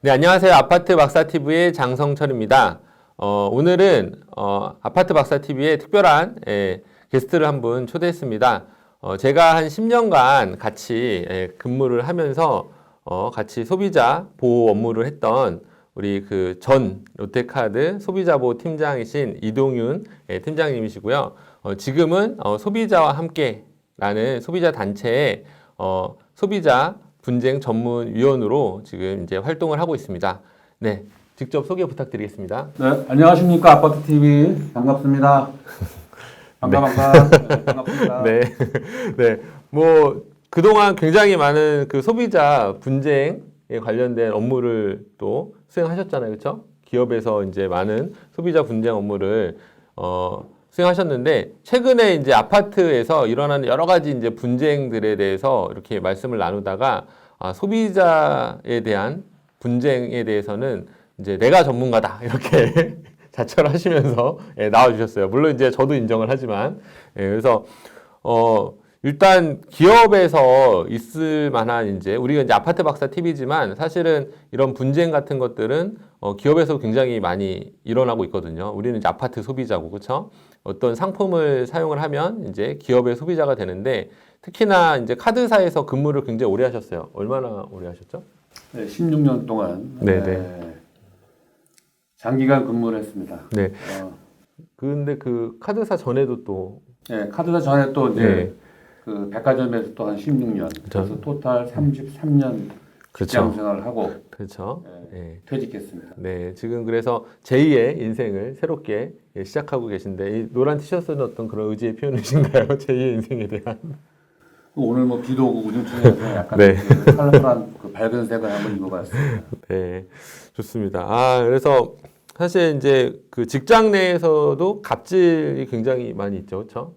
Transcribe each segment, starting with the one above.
네, 안녕하세요. 아파트 박사TV의 장성철입니다. 오늘은 아파트 박사TV에 특별한 게스트를 한 분 초대했습니다. 제가 한 10년간 같이 근무를 하면서 같이 소비자 보호 업무를 했던 우리 그 전 롯데카드 소비자 보호 팀장이신 이동윤 팀장님이시고요. 지금은 소비자와 함께라는 소비자 단체의 소비자 분쟁 전문 위원으로 지금 이제 활동을 하고 있습니다. 네, 직접 소개 부탁드리겠습니다. 네, 안녕하십니까. 아파트 TV 반갑습니다. 반갑습니다. 네, 네, 뭐 그동안 굉장히 많은 그 소비자 분쟁에 관련된 업무를 또 수행하셨잖아요, 그렇죠? 기업에서 이제 많은 소비자 분쟁 업무를 수행하셨는데 최근에 이제 아파트에서 일어나는 여러 가지 이제 분쟁들에 대해서 이렇게 말씀을 나누다가 소비자에 대한 분쟁에 대해서는 이제 내가 전문가다 이렇게 자처를 하시면서 나와주셨어요. 물론 이제 저도 인정을 하지만 그래서 일단 기업에서 있을 만한 이제 우리가 이제 아파트 박사 TV지만 사실은 이런 분쟁 같은 것들은 기업에서 굉장히 많이 일어나고 있거든요. 우리는 이제 아파트 소비자고 그렇죠? 어떤 상품을 사용을 하면 이제 기업의 소비자가 되는데 특히나 이제 카드사에서 근무를 굉장히 오래 하셨어요. 얼마나 오래 하셨죠? 네, 16년 동안 장기간 근무를 했습니다. 네. 근데 그 카드사 전에도 또 카드사 전에 또 이제 그 백화점에서 또 한 16년, 그래서 토탈 33년 직장 생활을 하고 그렇죠. 퇴직했습니다. 네, 지금 그래서 제2의 인생을 새롭게 시작하고 계신데 이 노란 티셔츠는 어떤 그런 의지의 표현이신가요? 제2의 인생에 대한. 오늘 뭐 비도 오고 우중충해서 약간 그 컬러풀한 그 밝은 색을 한번 입어봤습니다. 네, 좋습니다. 그래서 사실 이제 그 직장 내에서도 갑질이 굉장히 많이 있죠, 그렇죠?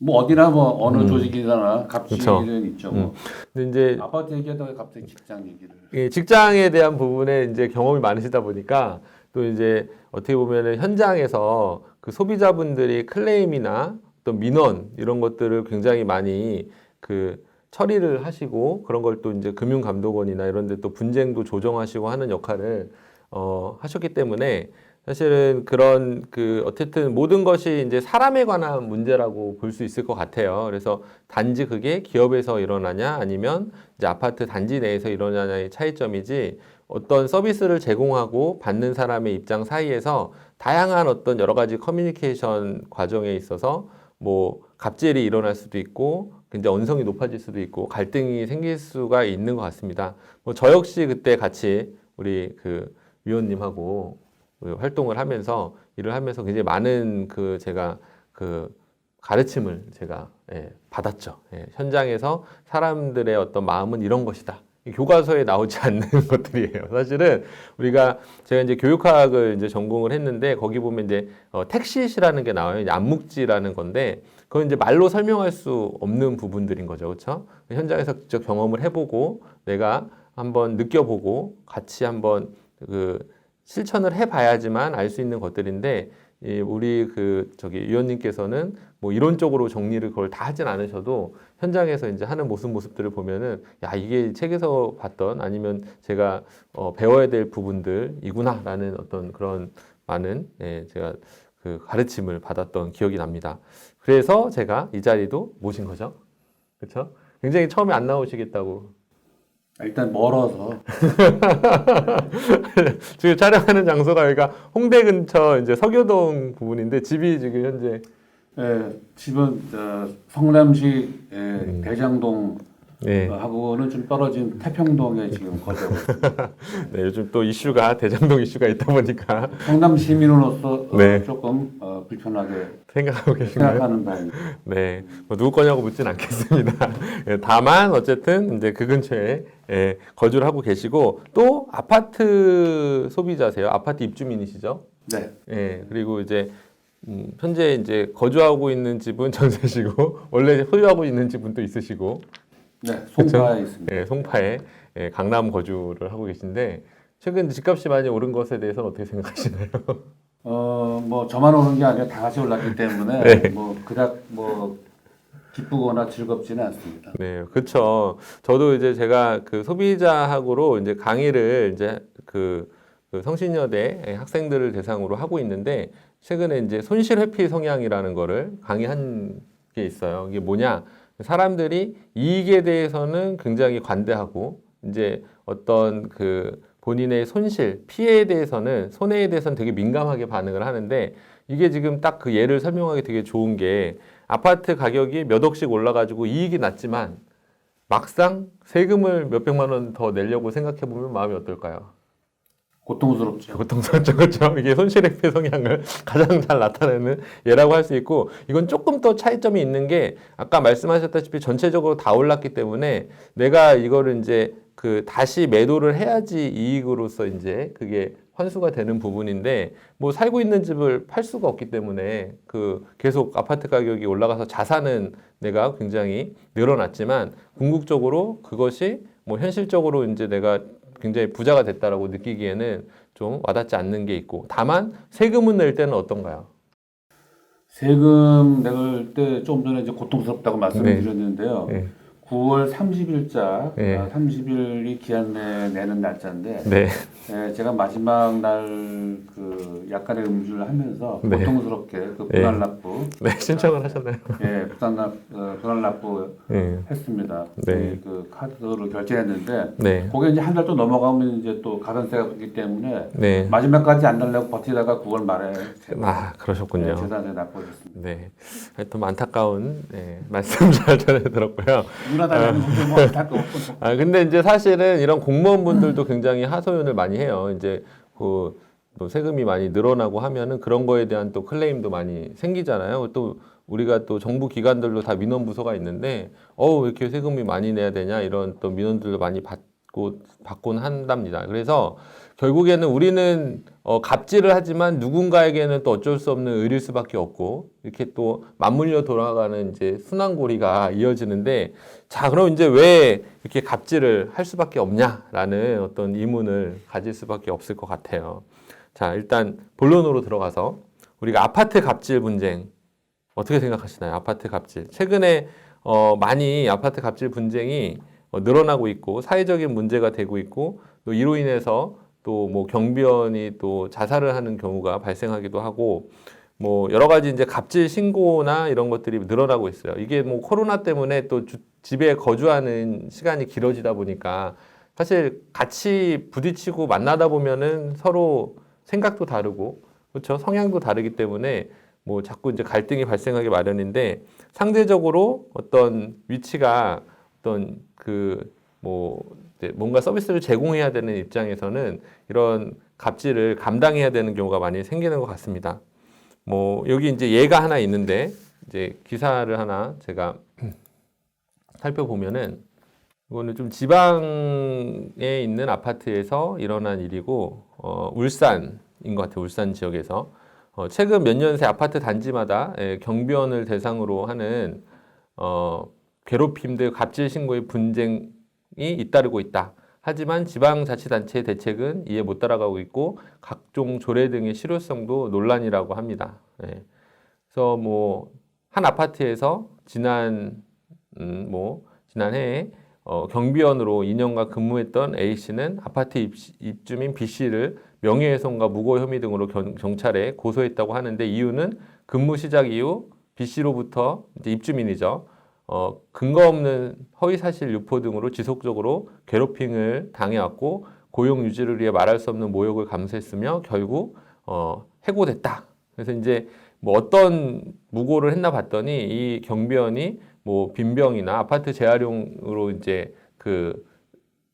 뭐 어디나 뭐 어느 조직이나 갑질은 있죠. 뭐. 근데 이제 아파트 얘기하다가 갑자기 직장 얘기를. 직장에 대한 부분에 이제 경험이 많으시다 보니까 또 이제 어떻게 보면은 현장에서 그 소비자분들이 클레임이나 어떤 민원 이런 것들을 굉장히 많이 그 처리를 하시고 그런 걸 또 이제 금융감독원이나 이런 데 또 분쟁도 조정하시고 하는 역할을 하셨기 때문에 사실은 그런 그 어쨌든 모든 것이 이제 사람에 관한 문제라고 볼 수 있을 것 같아요. 그래서 단지 그게 기업에서 일어나냐 아니면 이제 아파트 단지 내에서 일어나냐의 차이점이지 어떤 서비스를 제공하고 받는 사람의 입장 사이에서 다양한 어떤 여러 가지 커뮤니케이션 과정에 있어서 뭐 갑질이 일어날 수도 있고 굉장히 언성이 높아질 수도 있고 갈등이 생길 수가 있는 것 같습니다. 뭐 저 역시 그때 같이 우리 그 위원님하고 활동을 하면서 일을 하면서 굉장히 많은 그 제가 그 가르침을 제가 받았죠. 현장에서 사람들의 어떤 마음은 이런 것이다. 교과서에 나오지 않는 것들이에요. 사실은 우리가 제가 이제 교육학을 이제 전공을 했는데 거기 보면 이제 택시시라는 게 나와요. 이제 암묵지라는 건데 그건 이제 말로 설명할 수 없는 부분들인 거죠. 그렇죠? 현장에서 직접 경험을 해보고 내가 한번 느껴보고 같이 한번 그 실천을 해봐야지만 알 수 있는 것들인데 우리 그 저기 위원님께서는 뭐 이론적으로 정리를 그걸 다 하진 않으셔도 현장에서 이제 하는 모습들을 보면은 야 이게 책에서 봤던 아니면 제가 배워야 될 부분들이구나라는 어떤 그런 많은 제가 그 가르침을 받았던 기억이 납니다. 그래서 제가 이 자리도 모신 거죠. 그렇죠? 굉장히 처음에 안 나오시겠다고. 일단 멀어서 지금 촬영하는 장소가 여기가 홍대 근처 이제 서교동 부분인데 집이 지금 현재 집은 성남시 대장동 하고는 좀 떨어진 태평동에 지금 거주하고 있습니다. 네, 요즘 또 이슈가 대장동 이슈가 있다 보니까 성남 시민으로서 조금 불편하게 생각하고 계신가요? 생각하는 바입니다. 네, 뭐 누구 거냐고 묻진 않겠습니다. 다만 어쨌든 이제 그 근처에 거주를 하고 계시고 또 아파트 소비자세요. 아파트 입주민이시죠? 네. 그리고 이제 현재 이제 거주하고 있는 집은 전세시고 원래 소유하고 있는 집은 또 있으시고. 네, 송파에 있습니다. 네, 송파에 강남 거주를 하고 계신데 최근 집값이 많이 오른 것에 대해서는 어떻게 생각하시나요? 뭐 저만 오는 게 아니라 다 같이 올랐기 때문에 뭐 그닥 뭐 기쁘거나 즐겁지는 않습니다. 네, 그렇죠. 저도 이제 제가 그 소비자학으로 이제 강의를 이제 그 성신여대 학생들을 대상으로 하고 있는데 최근에 이제 손실 회피 성향이라는 거를 강의한 게 있어요. 이게 뭐냐? 사람들이 이익에 대해서는 굉장히 관대하고 이제 어떤 그 본인의 손실, 피해에 대해서는 손해에 대해서는 되게 민감하게 반응을 하는데 이게 지금 딱 그 예를 설명하기 되게 좋은 게 아파트 가격이 몇 억씩 올라가지고 이익이 났지만 막상 세금을 몇백만 원 더 내려고 생각해 보면 마음이 어떨까요? 고통스럽죠. 고통스럽죠, 그렇죠? 이게 손실회피 성향을 가장 잘 나타내는 예라고 할 수 있고, 이건 조금 더 차이점이 있는 게 아까 말씀하셨다시피 전체적으로 다 올랐기 때문에 내가 이거를 이제 그 다시 매도를 해야지 이익으로서 이제 그게 환수가 되는 부분인데 뭐 살고 있는 집을 팔 수가 없기 때문에 그 계속 아파트 가격이 올라가서 자산은 내가 굉장히 늘어났지만 궁극적으로 그것이 뭐 현실적으로 이제 내가 굉장히 부자가 됐다라고 느끼기에는 좀 와닿지 않는 게 있고 다만 세금을 낼 때는 어떤가요? 세금 낼 때 조금 전에 이제 고통스럽다고 말씀을 네. 드렸는데요. 네. 9월 30일자, 네. 30일이 기한 내에 내는 날짜인데, 네. 제가 마지막 날 그 약간의 음주를 하면서 네. 고통스럽게 그 분할 납부, 네, 신청을 하셨나요? 분할 납부 네. 했습니다. 네. 그 카드로 결제했는데, 네. 그게 이제 한 달 또 넘어가면 이제 또 가산세가 붙기 때문에 네. 마지막까지 안 달라고 버티다가 9월 말에 그러셨군요. 재산세 납부했습니다. 네. 하여튼 안타까운 말씀 잘 전해 들었고요. 누나다라는 뭐 안타까웠고. 근데 이제 사실은 이런 공무원분들도 굉장히 하소연을 많이 해요. 이제 또 세금이 많이 늘어나고 하면은 그런 거에 대한 또 클레임도 많이 생기잖아요. 또 우리가 또 정부 기관들도 다 민원 부서가 있는데, 왜 이렇게 세금이 많이 내야 되냐 이런 또 민원들도 많이 받곤 한답니다. 그래서 결국에는 우리는 갑질을 하지만 누군가에게는 또 어쩔 수 없는 의리일 수밖에 없고 이렇게 또 맞물려 돌아가는 이제 순환고리가 이어지는데 자, 그럼 이제 왜 이렇게 갑질을 할 수밖에 없냐라는 어떤 의문을 가질 수밖에 없을 것 같아요. 자, 일단 본론으로 들어가서 우리가 아파트 갑질 분쟁 어떻게 생각하시나요? 아파트 갑질. 최근에 많이 아파트 갑질 분쟁이 늘어나고 있고 사회적인 문제가 되고 있고 또 이로 인해서 또 뭐 경비원이 또 자살을 하는 경우가 발생하기도 하고 뭐 여러 가지 이제 갑질 신고나 이런 것들이 늘어나고 있어요. 이게 뭐 코로나 때문에 또 집에 거주하는 시간이 길어지다 보니까 사실 같이 부딪히고 만나다 보면은 서로 생각도 다르고 그렇죠? 성향도 다르기 때문에 뭐 자꾸 이제 갈등이 발생하기 마련인데 상대적으로 어떤 위치가 어떤 뭔가 서비스를 제공해야 되는 입장에서는 이런 갑질을 감당해야 되는 경우가 많이 생기는 것 같습니다. 뭐 여기 이제 예가 하나 있는데 이제 기사를 하나 제가 살펴보면은 이거는 좀 지방에 있는 아파트에서 일어난 일이고 울산인 것 같아요. 울산 지역에서 최근 몇 년 새 아파트 단지마다 경비원을 대상으로 하는 괴롭힘 등 갑질 신고의 분쟁이 잇따르고 있다. 하지만 지방자치단체의 대책은 이에 못 따라가고 있고 각종 조례 등의 실효성도 논란이라고 합니다. 그래서 뭐 한 아파트에서 지난해에 경비원으로 2년간 근무했던 A 씨는 아파트 입주민 B 씨를 명예훼손과 무고 혐의 등으로 경찰에 고소했다고 하는데 이유는 근무 시작 이후 B 씨로부터 이제 입주민이죠. 근거 없는 허위사실 유포 등으로 지속적으로 괴롭힘을 당해왔고 고용 유지를 위해 말할 수 없는 모욕을 감수했으며 결국 해고됐다. 그래서 이제 뭐 어떤 무고를 했나 봤더니 이 경비원이 뭐 빈병이나 아파트 재활용으로 이제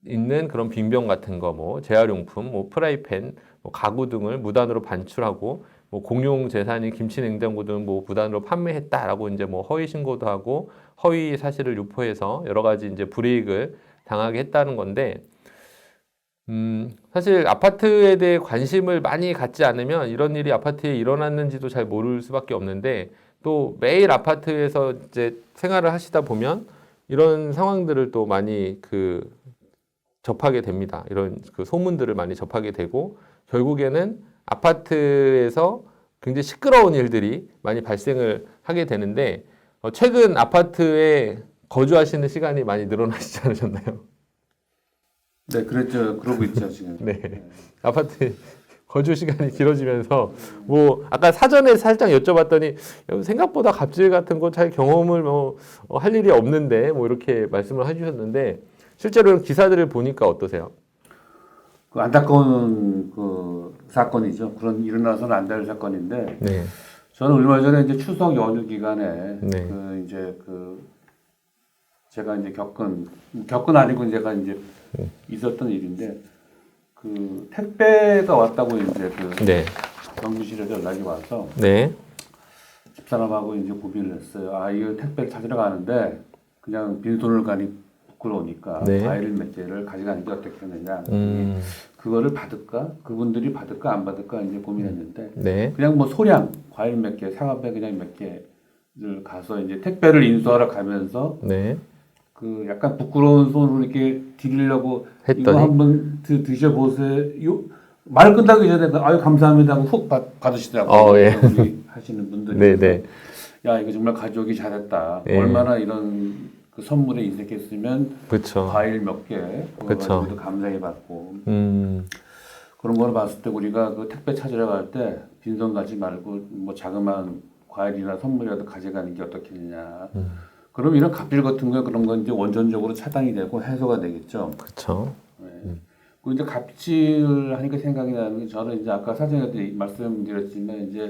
있는 그런 빈병 같은 거, 뭐 재활용품, 뭐 프라이팬, 뭐 가구 등을 무단으로 반출하고 뭐 공용 재산인 김치 냉장고 등 뭐 무단으로 판매했다라고 이제 뭐 허위 신고도 하고 허위 사실을 유포해서 여러 가지 이제 불이익을 당하게 했다는 건데 사실 아파트에 대해 관심을 많이 갖지 않으면 이런 일이 아파트에 일어났는지도 잘 모를 수밖에 없는데 또 매일 아파트에서 이제 생활을 하시다 보면 이런 상황들을 또 많이 접하게 됩니다. 이런 소문들을 많이 접하게 되고 결국에는 아파트에서 굉장히 시끄러운 일들이 많이 발생을 하게 되는데 최근 아파트에 거주하시는 시간이 많이 늘어나시지 않으셨나요? 네, 그랬죠. 그러고 있죠 지금. 네. 아파트 거주 시간이 길어지면서 뭐 아까 사전에 살짝 여쭤봤더니 생각보다 갑질 같은 거 잘 경험을 할 일이 없는데 뭐 이렇게 말씀을 해주셨는데 실제로 기사들을 보니까 어떠세요? 그 안타까운 그 사건이죠. 그런 일어나서는 안 될 사건인데 네. 저는 얼마 전에 이제 추석 연휴 기간에 네. 그 이제 그 제가 이제 겪은 아니고 제가 이제 있었던 일인데 그 택배가 왔다고 이제 그 네. 경비실에서 연락이 와서 네. 집사람하고 이제 고민을 했어요. 아, 이거 택배를 찾으러 가는데 그냥 빈손을 가니 부끄러우니까 네. 과일 몇 개를 가져가는 게 어떻겠느냐. 그거를 받을까? 그분들이 받을까 안 받을까 이제 고민했는데 네. 그냥 뭐 소량 과일 몇 개, 사과배 그냥 몇 개를 가서 이제 택배를 인수하러 가면서 네. 그 약간 부끄러운 손으로 이렇게 드리려고 했더니? 이거 한번 드셔보세요. 말 끝나기 전에 아유 감사합니다 하고 훅 받으시더라고요. 예. 우리 하시는 분들이. 네네. 야 이거 정말 가져오기 잘했다. 예. 얼마나 이런 그 선물에 인색했으면 그렇죠. 과일 몇 개 그거 그쵸. 가지고도 감사히 받고 그런 거를 봤을 때 우리가 그 택배 찾으러 갈 때 빈손 가지 말고 뭐 자그마한 과일이나 선물이라도 가져가는 게 어떻겠느냐. 그럼 이런 갑질 같은 거 그런 건 이제 원천적으로 차단이 되고 해소가 되겠죠. 그렇죠. 네. 그 이제 갑질 하니까 생각이 나는 게 저는 이제 아까 사전에도 말씀드렸지만 이제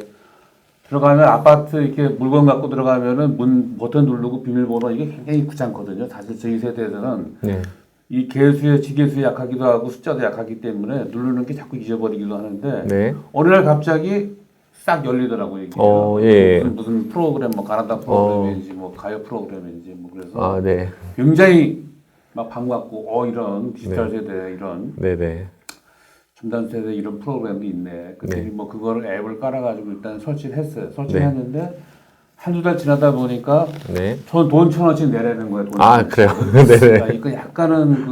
들어가면 아파트 이렇게 물건 갖고 들어가면은 문 버튼 누르고 비밀번호 이게 굉장히 귀찮거든요. 사실 저희 세대에서는 네. 이 개수에 지개수에 약하기도 하고 숫자도 약하기 때문에 누르는 게 자꾸 잊어버리기도 하는데 네. 어느 날 갑자기 싹 열리더라고요. 이게 예. 무슨 프로그램 뭐 가나다 프로그램인지 뭐 가요 프로그램인지 뭐 그래서 아, 네. 굉장히 막 반갑고 이런 디지털 세대 이런 네네. 첨단 세대 이런 프로그램도 있네. 그랬더니 네. 뭐 그거를 앱을 깔아가지고 일단 설치를 했어요. 설치했는데 한두 달 지나다 보니까 네. 돈 1,000원씩 내라는 거예요. 돈 아, 그래요? 네네. 이거 약간은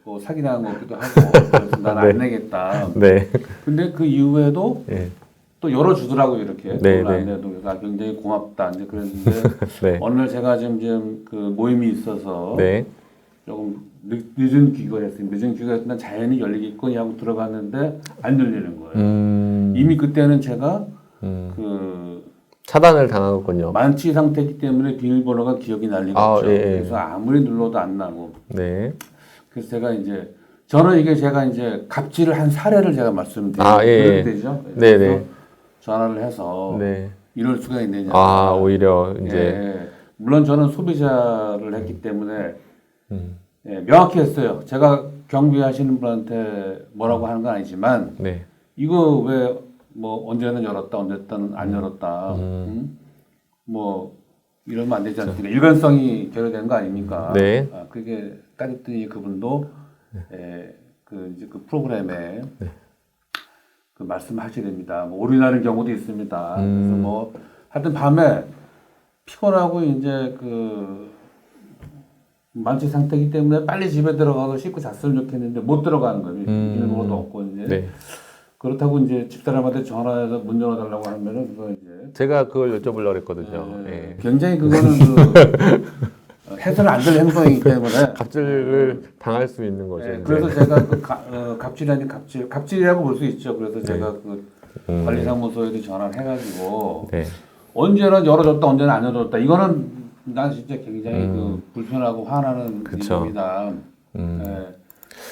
뭐 사기당한 것 같기도 하고 그래서 난 안 내겠다. 네. 근데 그 이후에도 네. 또 열어주더라고요 이렇게. 네, 돈을 안 네. 내도 그래서 굉장히 고맙다. 이제 그랬는데 네. 어느 날 제가 지금 그 모임이 있어서 네. 조금 늦은 귀가를 했어요. 늦은 귀가 했으면 자연히 열리겠거니 하고 들어갔는데 안 열리는 거예요. 이미 그때는 제가 그 차단을 당하군요. 만취 상태이기 때문에 비밀번호가 기억이 날 리가 없죠. 예. 그래서 아무리 눌러도 안 나고. 네. 그래서 제가 이제 저는 이게 제가 이제 갑질을 한 사례를 제가 말씀드리면 아, 예. 되죠. 네네. 그래서 전화를 해서 네. 이럴 수가 있느냐. 아, 오히려 이제. 예. 물론 저는 소비자를 했기 때문에 예, 명확히 했어요. 제가 경비하시는 분한테 뭐라고 하는 건 아니지만 네. 이거 왜 뭐 언제는 열었다 언제는 안 열었다 뭐 이러면 안 되지 않습니까? 일관성이 결여되는 거 아닙니까? 네. 그게 따졌더니 그분도 이제 그 프로그램에 그 말씀하셔야 됩니다. 뭐 오류나는 경우도 있습니다. 그래서 뭐 하여튼 밤에 피곤하고 이제 그 만취 상태이기 때문에 빨리 집에 들어가서 씻고 잤으면 좋겠는데 못 들어가는 거예요. 일부러도 없고 이제. 네. 그렇다고 이제 집사람한테 전화해서 문 열어달라고 하면은 그거 이제 제가 그걸 여쭤보려고 했거든요. 예. 굉장히 그거는 그 해서는 안 될 행동이기 때문에 갑질을 당할 수 있는 거죠. 이제. 그래서 제가 그 갑질 아닌 갑질이라고 볼 수 있죠. 그래서 제가 그 관리사무소에도 전화를 해가지고 네. 언제는 열어줬다 언제는 안 열어줬다 이거는 난 진짜 굉장히 그 불편하고 화나는 그쵸. 일입니다.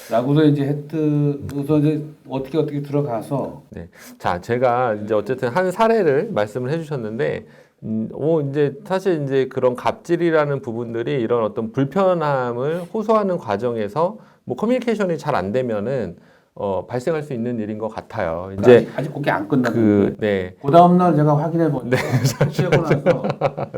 라고도 이제 그래서 이제 어떻게 들어가서 네. 자, 제가 이제 어쨌든 한 사례를 말씀을 해주셨는데, 이제 사실 이제 그런 갑질이라는 부분들이 이런 어떤 불편함을 호소하는 과정에서 뭐 커뮤니케이션이 잘 안 되면은 발생할 수 있는 일인 것 같아요. 이제 아직 그게 안 끝났는데 네. 그 다음 날 제가 확인해 보니까 설치하고 나서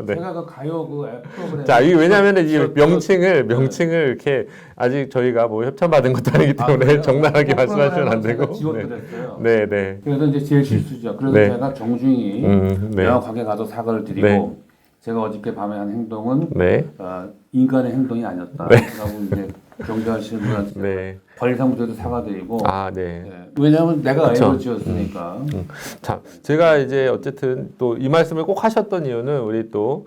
네. 제가 그 가요 그 앱 프로그램 자, 이게 왜냐면은 이 명칭을 이렇게 아직 저희가 뭐 협찬받은 것도 아니기 때문에 적나라하게 말씀하시면 안 되고. 지웠더랬어요. 네, 네. 그래서 이제 제일 실수죠. 그래서 네. 제가 정중히 네. 명확하게 가서 사과를 드리고 네. 제가 어저께 밤에 한 행동은 네. 인간의 행동이 아니었다. 라고 이제 경계하시는 분한테 네. 관리사무소에도 사과드리고 아, 네. 왜냐하면 내가 그쵸. 앱을 지었으니까. 자, 제가 이제 어쨌든 또 이 말씀을 꼭 하셨던 이유는 우리 또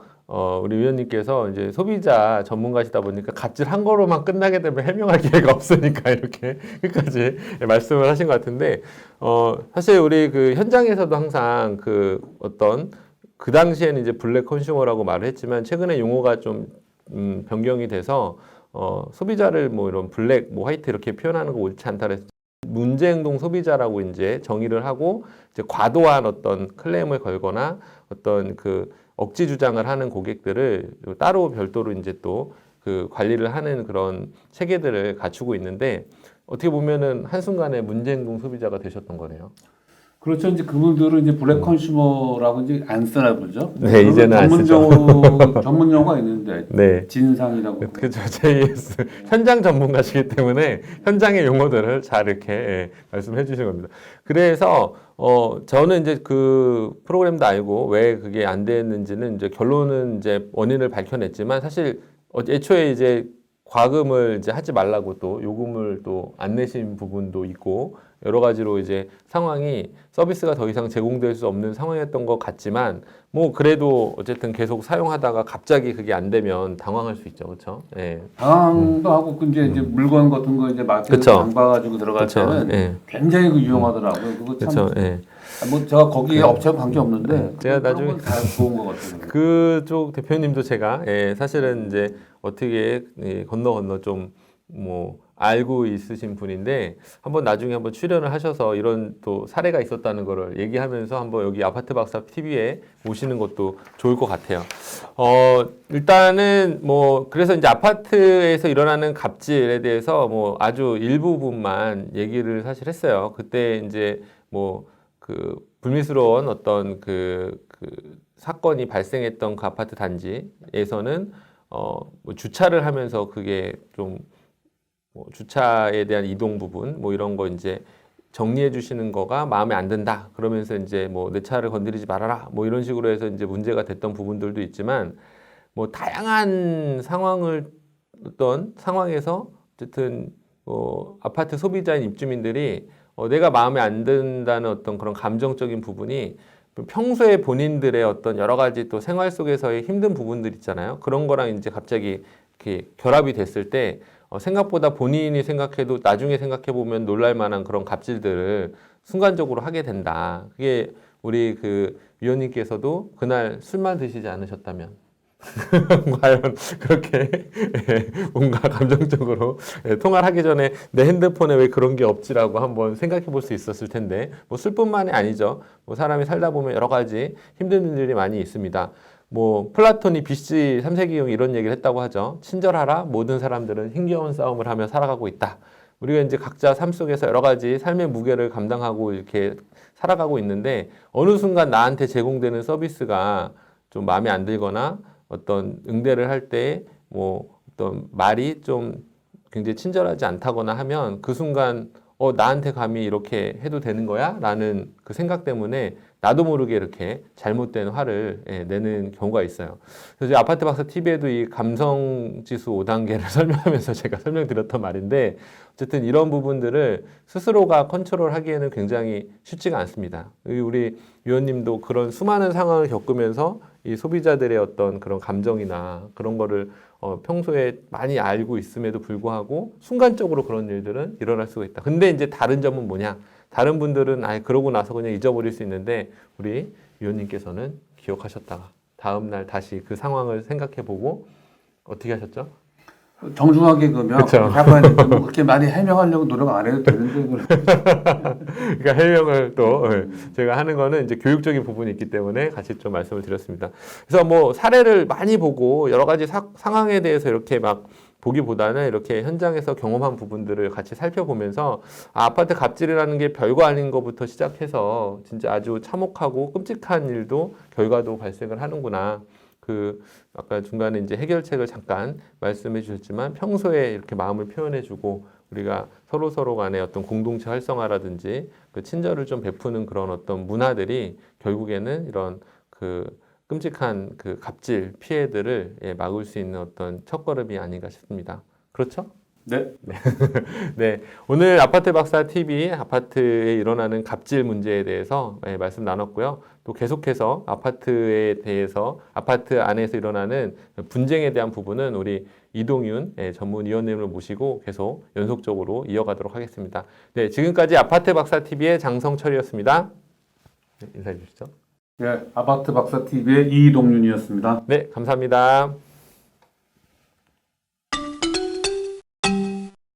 우리 위원님께서 이제 소비자 전문가시다 보니까 갑질 한 거로만 끝나게 되면 해명할 기회가 없으니까 이렇게 끝까지 말씀을 하신 것 같은데, 사실 우리 그 현장에서도 항상 그 어떤 그 당시에는 이제 블랙 컨슈머라고 말을 했지만 최근에 용어가 좀 변경이 돼서 소비자를 뭐 이런 블랙, 뭐 화이트 이렇게 표현하는 거 옳지 않다 그래서 문제 행동 소비자라고 이제 정의를 하고 이제 과도한 어떤 클레임을 걸거나 어떤 그 억지 주장을 하는 고객들을 따로 별도로 이제 또 그 관리를 하는 그런 체계들을 갖추고 있는데 어떻게 보면은 한순간에 문제 행동 소비자가 되셨던 거네요. 그렇죠. 이제 그분들은 이제 블랙 컨슈머라고 이제 안 쓰나 보죠. 네, 이제는 안 쓰죠. 전문 용어가 있는데 네. 진상이라고. 그렇죠. JS 현장 전문가시기 때문에 현장의 용어들을 잘 이렇게 말씀해 주신 겁니다. 그래서 저는 이제 그 프로그램도 알고 왜 그게 안 됐는지는 이제 결론은 이제 원인을 밝혀냈지만 사실 애초에 이제 과금을 이제 하지 말라고 또 요금을 또 안 내신 부분도 있고 여러 가지로 이제 상황이 서비스가 더 이상 제공될 수 없는 상황이었던 것 같지만 뭐 그래도 어쨌든 계속 사용하다가 갑자기 그게 안 되면 당황할 수 있죠, 그렇죠? 예. 당황도 하고 이제 물건 같은 거 이제 마트에 그쵸. 담가가지고 들어갈 그쵸. 때는 예. 굉장히 그 유용하더라고요. 그거 참. 그렇죠. 예. 뭐 제가 거기에 업체와 관계 없는데 제가 나중에 다 좋은 것 같아요. 그쪽 대표님도 제가 사실은 이제 어떻게 건너 좀 뭐 알고 있으신 분인데 한번 나중에 한번 출연을 하셔서 이런 또 사례가 있었다는 거를 얘기하면서 한번 여기 아파트 박사 TV에 오시는 것도 좋을 것 같아요. 일단은 뭐 그래서 이제 아파트에서 일어나는 갑질에 대해서 뭐 아주 일부분만 얘기를 사실 했어요. 그때 이제 뭐 그 불미스러운 어떤 그 사건이 발생했던 그 아파트 단지에서는 뭐 주차를 하면서 그게 좀 뭐 주차에 대한 이동 부분 뭐 이런 거 이제 정리해 주시는 거가 마음에 안 든다 그러면서 이제 뭐 내 차를 건드리지 말아라 뭐 이런 식으로 해서 이제 문제가 됐던 부분들도 있지만 뭐 다양한 어떤 상황에서 어쨌든 아파트 소비자인 입주민들이 내가 마음에 안 든다는 어떤 그런 감정적인 부분이 평소에 본인들의 어떤 여러 가지 또 생활 속에서의 힘든 부분들 있잖아요. 그런 거랑 이제 갑자기 이렇게 결합이 됐을 때 생각보다 본인이 생각해도 나중에 생각해 보면 놀랄 만한 그런 갑질들을 순간적으로 하게 된다. 그게 우리 그 위원님께서도 그날 술만 드시지 않으셨다면 과연 그렇게 뭔가 감정적으로 통화를 하기 전에 내 핸드폰에 왜 그런 게 없지라고 한번 생각해 볼 수 있었을 텐데 뭐 술뿐만이 아니죠. 뭐 사람이 살다 보면 여러 가지 힘든 일들이 많이 있습니다. 뭐 플라톤이 BC 3세기형 이런 얘기를 했다고 하죠. 친절하라 모든 사람들은 힘겨운 싸움을 하며 살아가고 있다. 우리가 이제 각자 삶 속에서 여러 가지 삶의 무게를 감당하고 이렇게 살아가고 있는데 어느 순간 나한테 제공되는 서비스가 좀 마음에 안 들거나 어떤 응대를 할 때 뭐 어떤 말이 좀 굉장히 친절하지 않다거나 하면 그 순간 나한테 감히 이렇게 해도 되는 거야? 라는 그 생각 때문에 나도 모르게 이렇게 잘못된 화를 내는 경우가 있어요. 그래서 아파트 박사 TV에도 이 감성 지수 5단계를 설명하면서 제가 설명드렸던 말인데 어쨌든 이런 부분들을 스스로가 컨트롤하기에는 굉장히 쉽지가 않습니다. 우리 위원님도 그런 수많은 상황을 겪으면서 이 소비자들의 어떤 그런 감정이나 그런 거를 평소에 많이 알고 있음에도 불구하고 순간적으로 그런 일들은 일어날 수가 있다. 근데 이제 다른 점은 뭐냐? 다른 분들은 그러고 나서 그냥 잊어버릴 수 있는데 우리 위원님께서는 기억하셨다가 다음 날 다시 그 상황을 생각해보고 어떻게 하셨죠? 정중하게 그러면 약간 뭐 그렇게 많이 해명하려고 노력 안 해도 되는데 그러니까 해명을 또 제가 하는 거는 이제 교육적인 부분이 있기 때문에 같이 좀 말씀을 드렸습니다. 그래서 뭐 사례를 많이 보고 여러 가지 상황에 대해서 이렇게 막 보기보다는 이렇게 현장에서 경험한 부분들을 같이 살펴보면서 아파트 갑질이라는 게 별거 아닌 것부터 시작해서 진짜 아주 참혹하고 끔찍한 일도 결과도 발생을 하는구나. 아까 중간에 이제 해결책을 잠깐 말씀해 주셨지만 평소에 이렇게 마음을 표현해 주고 우리가 서로 간의 어떤 공동체 활성화라든지 그 친절을 좀 베푸는 그런 어떤 문화들이 결국에는 이런 끔찍한 갑질 피해들을 막을 수 있는 어떤 첫걸음이 아닌가 싶습니다. 그렇죠? 네. 네, 오늘 아파트 박사 TV 아파트에 일어나는 갑질 문제에 대해서 말씀 나눴고요. 또 계속해서 아파트에 대해서 아파트 안에서 일어나는 분쟁에 대한 부분은 우리 이동윤 전문위원님을 모시고 계속 연속적으로 이어가도록 하겠습니다. 네, 지금까지 아파트 박사 TV의 장성철이었습니다. 네, 인사해 주시죠. 네, 아파트 박사 TV의 이동윤이었습니다. 네, 감사합니다.